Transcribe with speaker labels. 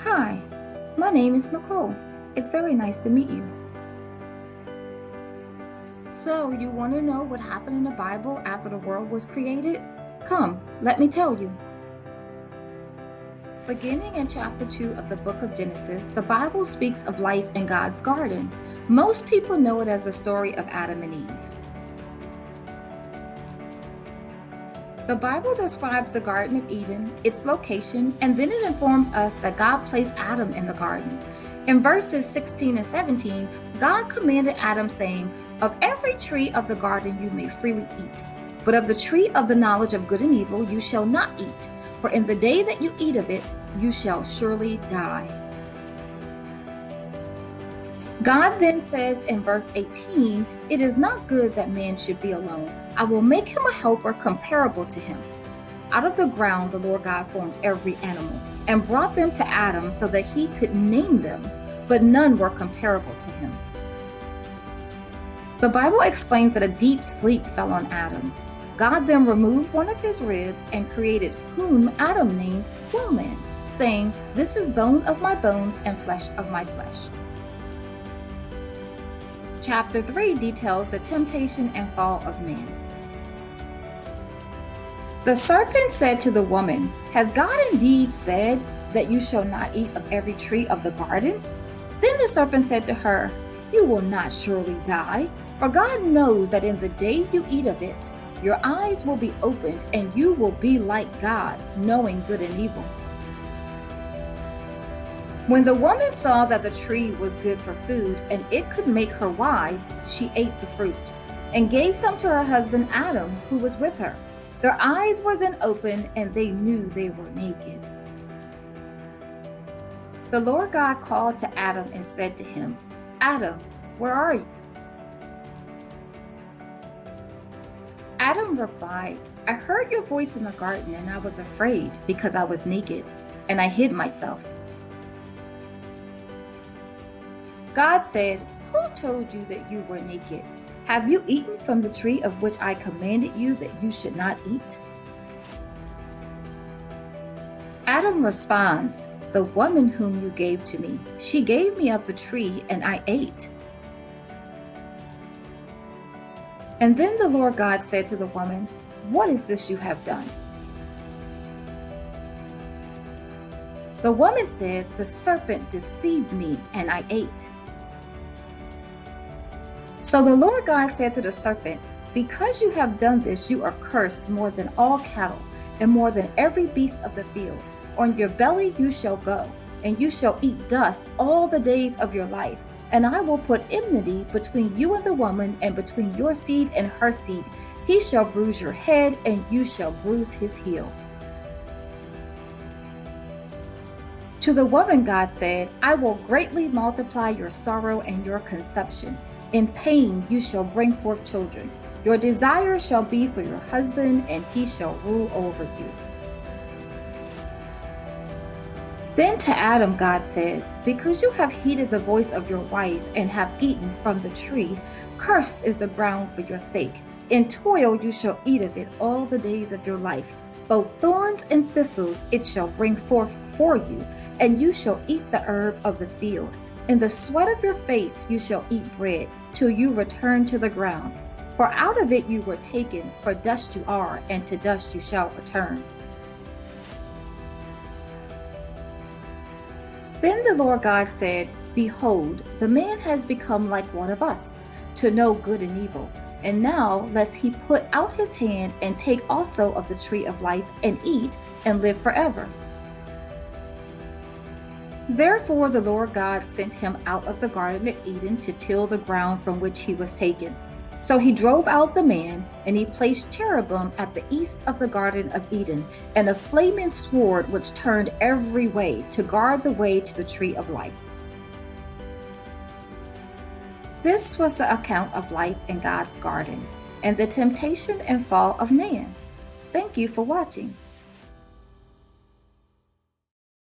Speaker 1: Hi, my name is Nicole. It's very nice to meet you. So, you want to know what happened in the Bible after the world was created? Come, let me tell you. Beginning in chapter 2 of the book of Genesis, the Bible speaks of life in God's garden. Most people know it as the story of Adam and Eve. The Bible describes the Garden of Eden, its location, and then it informs us that God placed Adam in the garden. In verses 16 and 17, God commanded Adam, saying, "Of every tree of the garden you may freely eat, but of the tree of the knowledge of good and evil you shall not eat, for in the day that you eat of it, you shall surely die." God then says in verse 18, "It is not good that man should be alone. I will make him a helper comparable to him." Out of the ground, the Lord God formed every animal and brought them to Adam so that he could name them, but none were comparable to him. The Bible explains that a deep sleep fell on Adam. God then removed one of his ribs and created whom Adam named woman, saying, "This is bone of my bones and flesh of my flesh." Chapter 3 details the temptation and fall of man. The serpent said to the woman, "Has God indeed said that you shall not eat of every tree of the garden?" Then the serpent said to her, "You will not surely die, for God knows that in the day you eat of it, your eyes will be opened and you will be like God, knowing good and evil." When the woman saw that the tree was good for food and it could make her wise, she ate the fruit and gave some to her husband Adam, who was with her. Their eyes were then opened and they knew they were naked. The Lord God called to Adam and said to him, "Adam, where are you?" Adam replied, "I heard your voice in the garden and I was afraid because I was naked and I hid myself." God said, "Who told you that you were naked? Have you eaten from the tree of which I commanded you that you should not eat?" Adam responds, "The woman whom you gave to me, she gave me of the tree and I ate." And then the Lord God said to the woman, "What is this you have done?" The woman said, "The serpent deceived me and I ate." So the Lord God said to the serpent, "Because you have done this, you are cursed more than all cattle and more than every beast of the field. On your belly you shall go, and you shall eat dust all the days of your life. And I will put enmity between you and the woman, and between your seed and her seed. He shall bruise your head, and you shall bruise his heel." To the woman God said, "I will greatly multiply your sorrow and your conception. In pain you shall bring forth children. Your desire shall be for your husband, and he shall rule over you." Then to Adam God said, "Because you have heeded the voice of your wife and have eaten from the tree, cursed is the ground for your sake. In toil you shall eat of it all the days of your life. Both thorns and thistles it shall bring forth for you, and you shall eat the herb of the field. In the sweat of your face you shall eat bread, till you return to the ground. For out of it you were taken, for dust you are, and to dust you shall return." Then the Lord God said, "Behold, the man has become like one of us, to know good and evil. And now lest he put out his hand and take also of the tree of life and eat and live forever." Therefore the Lord God sent him out of the Garden of Eden to till the ground from which he was taken. So he drove out the man, and he placed cherubim at the east of the Garden of Eden, and a flaming sword which turned every way to guard the way to the tree of life. This was the account of life in God's garden, and the temptation and fall of man. Thank you for watching.